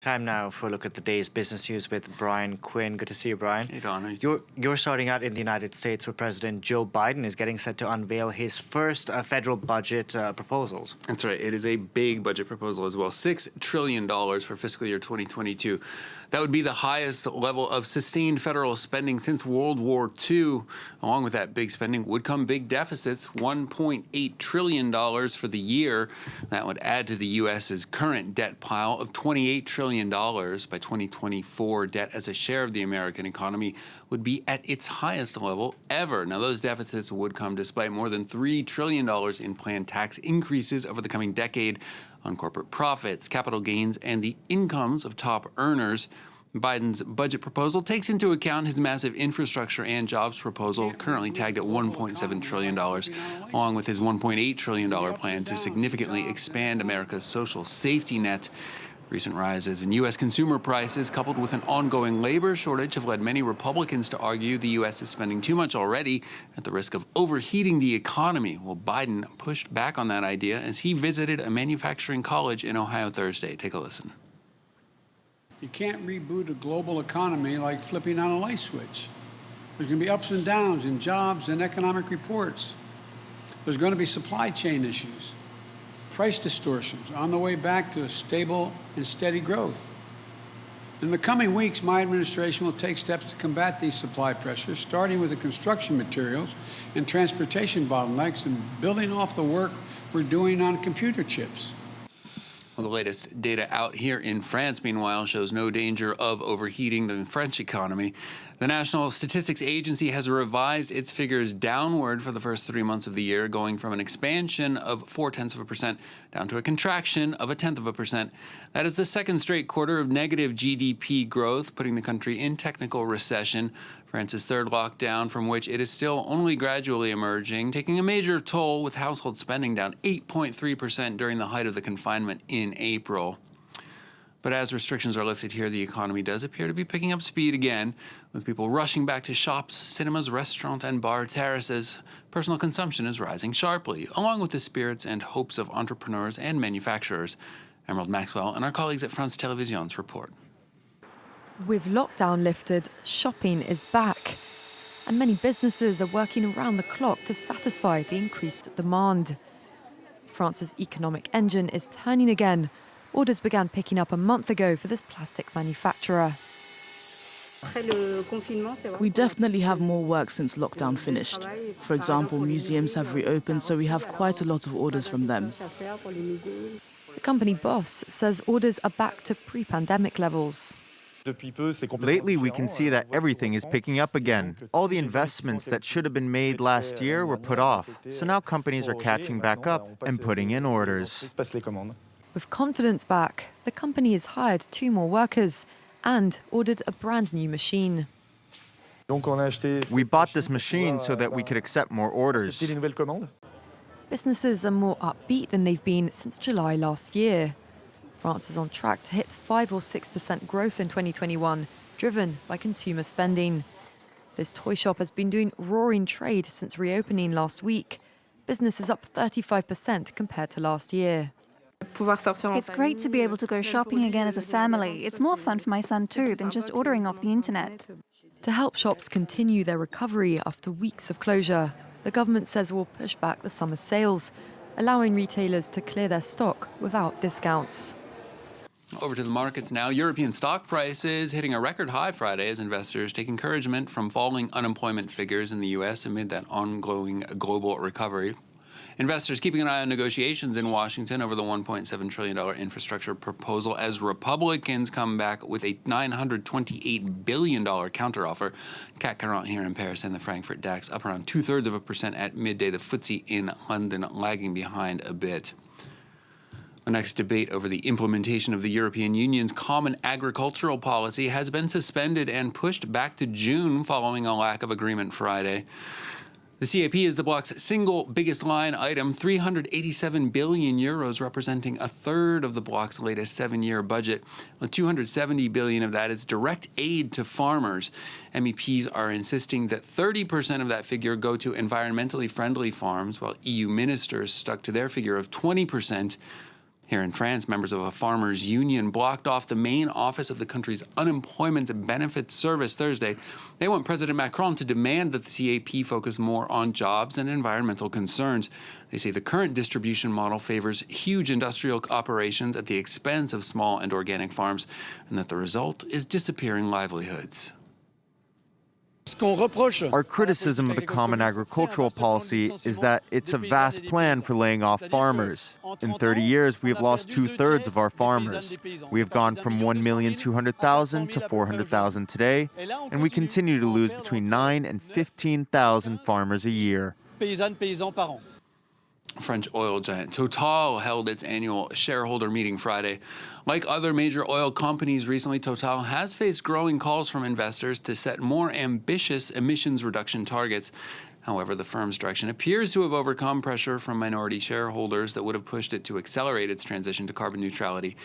Time now for a look at the day's business news with Brian Quinn. Good to see you, Brian. Hey, Don. You're starting out in the United States, where President Joe Biden is getting set to unveil his first federal budget proposals. That's right. It is a big budget proposal as well. $6 trillion for fiscal year 2022. That would be the highest level of sustained federal spending since World War II. Along with that big spending would come big deficits, $1.8 trillion for the year. That would add to the U.S.'s current debt pile of $28 trillion. By 2024, debt as a share of the American economy would be at its highest level ever. Now, those deficits would come despite more than $3 trillion in planned tax increases over the coming decade on corporate profits, capital gains, and the incomes of top earners. Biden's budget proposal takes into account his massive infrastructure and jobs proposal, currently tagged at $1.7 trillion, along with his $1.8 trillion plan to significantly expand America's social safety net. Recent rises in U.S. consumer prices, coupled with an ongoing labor shortage, have led many Republicans to argue the U.S. is spending too much already at the risk of overheating the economy. Well, Biden pushed back on that idea as he visited a manufacturing college in Ohio Thursday. Take a listen. You can't reboot a global economy like flipping on a light switch. There's going to be ups and downs in jobs and economic reports. There's going to be supply chain issues, price distortions on the way back to a stable and steady growth. In the coming weeks, my administration will take steps to combat these supply pressures, starting with the construction materials and transportation bottlenecks and building off the work we're doing on computer chips. Well, the latest data out here in France, meanwhile, shows no danger of overheating the French economy. The National Statistics Agency has revised its figures downward for the first 3 months of the year, going from an expansion of 0.4% down to a contraction of 0.1%. That is the second straight quarter of negative GDP growth, putting the country in technical recession. France's third lockdown, from which it is still only gradually emerging, taking a major toll with household spending down 8.3% during the height of the confinement in April. But as restrictions are lifted here, the economy does appear to be picking up speed again, with people rushing back to shops, cinemas, restaurant, and bar terraces. Personal consumption is rising sharply, along with the spirits and hopes of entrepreneurs and manufacturers. Emerald Maxwell and our colleagues at France Télévisions report. With lockdown lifted, shopping is back. And many businesses are working around the clock to satisfy the increased demand. France's economic engine is turning again. Orders began picking up a month ago for this plastic manufacturer. We definitely have more work since lockdown finished. For example, museums have reopened, so we have quite a lot of orders from them. The company boss says orders are back to pre-pandemic levels. Lately, we can see that everything is picking up again. All the investments that should have been made last year were put off. So now companies are catching back up and putting in orders. With confidence back, the company has hired 2 more workers and ordered a brand new machine. We bought this machine so that we could accept more orders. Businesses are more upbeat than they've been since July last year. France is on track to hit 5 or 6% growth in 2021, driven by consumer spending. This toy shop has been doing roaring trade since reopening last week. Business is up 35% compared to last year. It's great to be able to go shopping again as a family. It's more fun for my son too than just ordering off the internet. To help shops continue their recovery after weeks of closure, the government says it will push back the summer sales, allowing retailers to clear their stock without discounts. Over to the markets now. European stock prices hitting a record high Friday as investors take encouragement from falling unemployment figures in the U.S. amid that ongoing global recovery. Investors keeping an eye on negotiations in Washington over the $1.7 trillion infrastructure proposal as Republicans come back with a $928 billion counteroffer. CAC 40 here in Paris and the Frankfurt DAX up around 0.2% at midday. The FTSE in London lagging behind a bit. The next debate over the implementation of the European Union's common agricultural policy has been suspended and pushed back to June following a lack of agreement Friday. The CAP is the bloc's single biggest line item, 387 billion euros, representing a third of the bloc's latest 7-year budget. 270 billion of that is direct aid to farmers. MEPs are insisting that 30% of that figure go to environmentally friendly farms, while EU ministers stuck to their figure of 20%. Here in France, members of a farmers' union blocked off the main office of the country's unemployment benefits service Thursday. They want President Macron to demand that the CAP focus more on jobs and environmental concerns. They say the current distribution model favors huge industrial operations at the expense of small and organic farms, and that the result is disappearing livelihoods. Our criticism of the Common Agricultural Policy is that it's a vast plan for laying off farmers. In 30 years, we have lost 2/3 of our farmers. We have gone from 1,200,000 to 400,000 today, and we continue to lose between 9,000 and 15,000 farmers a year. French oil giant Total held its annual shareholder meeting Friday. Like other major oil companies recently, Total has faced growing calls from investors to set more ambitious emissions reduction targets. However, the firm's direction appears to have overcome pressure from minority shareholders that would have pushed it to accelerate its transition to carbon neutrality.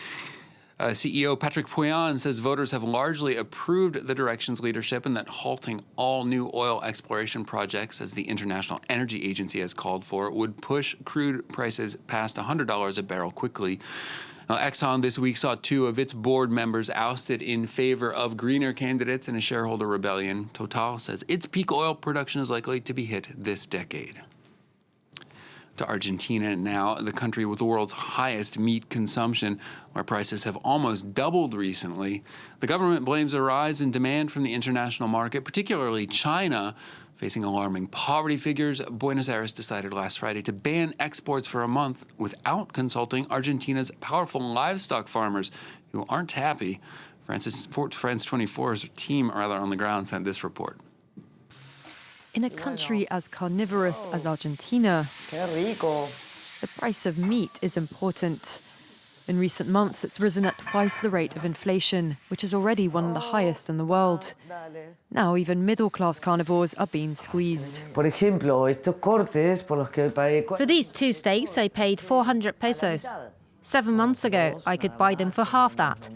CEO Patrick Pouyanné says voters have largely approved the direction's leadership and that halting all new oil exploration projects, as the International Energy Agency has called for, would push crude prices past $100 a barrel quickly. Now, Exxon this week saw 2 of its board members ousted in favor of greener candidates in a shareholder rebellion. Total says its peak oil production is likely to be hit this decade. To Argentina now, the country with the world's highest meat consumption, where prices have almost doubled recently. The government blames a rise in demand from the international market, particularly China. Facing alarming poverty figures, Buenos Aires decided last Friday to ban exports for a month without consulting Argentina's powerful livestock farmers, who aren't happy. France 24's team on the ground sent this report. In a country as carnivorous as Argentina, the price of meat is important. In recent months, it's risen at twice the rate of inflation, which is already one of the highest in the world. Now, even middle-class carnivores are being squeezed. For these 2 steaks, I paid 400 pesos. 7 months ago, I could buy them for half that.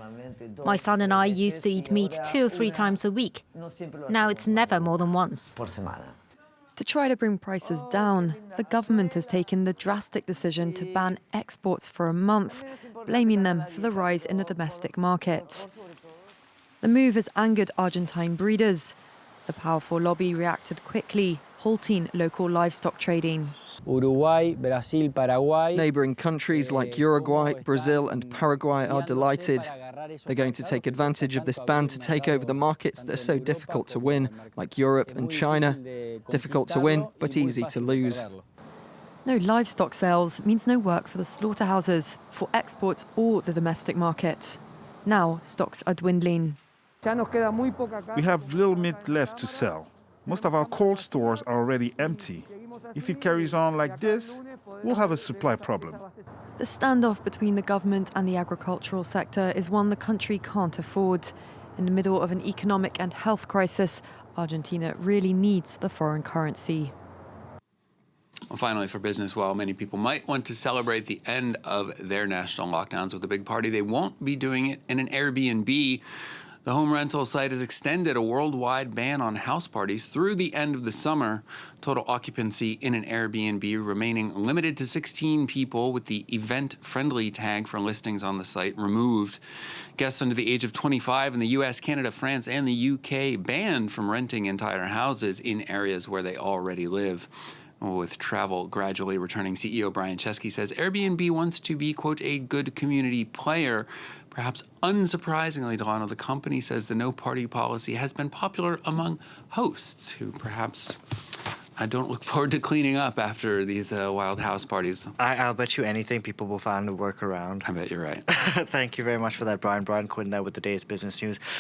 My son and I used to eat meat 2 or 3 times a week. Now it's never more than once. To try to bring prices down, the government has taken the drastic decision to ban exports for a month, blaming them for the rise in the domestic market. The move has angered Argentine breeders. The powerful lobby reacted quickly, halting local livestock trading. Uruguay, Brazil, Paraguay. Neighbouring countries like Uruguay, Brazil and Paraguay are delighted. They're going to take advantage of this ban to take over the markets that are so difficult to win, like Europe and China. Difficult to win, but easy to lose. No livestock sales means no work for the slaughterhouses, for exports or the domestic market. Now, stocks are dwindling. We have little meat left to sell. Most of our cold stores are already empty. If it carries on like this, we'll have a supply problem. The standoff between the government and the agricultural sector is one the country can't afford. In the middle of an economic and health crisis, Argentina really needs the foreign currency. Well, finally, for business, while many people might want to celebrate the end of their national lockdowns with a big party, they won't be doing it in an Airbnb. The home rental site has extended a worldwide ban on house parties through the end of the summer. Total occupancy in an Airbnb remaining limited to 16 people, with the event-friendly tag for listings on the site removed. Guests under the age of 25 in the U.S., Canada, France, and the U.K. banned from renting entire houses in areas where they already live. With travel gradually returning, CEO Brian Chesky says Airbnb wants to be, quote, a good community player. Perhaps unsurprisingly, Delano, the company says the no-party policy has been popular among hosts who perhaps don't look forward to cleaning up after these wild house parties. I'll bet you anything people will find a workaround. I bet you're right. Thank you very much for that, Brian. Brian Quinn there with the day's business news.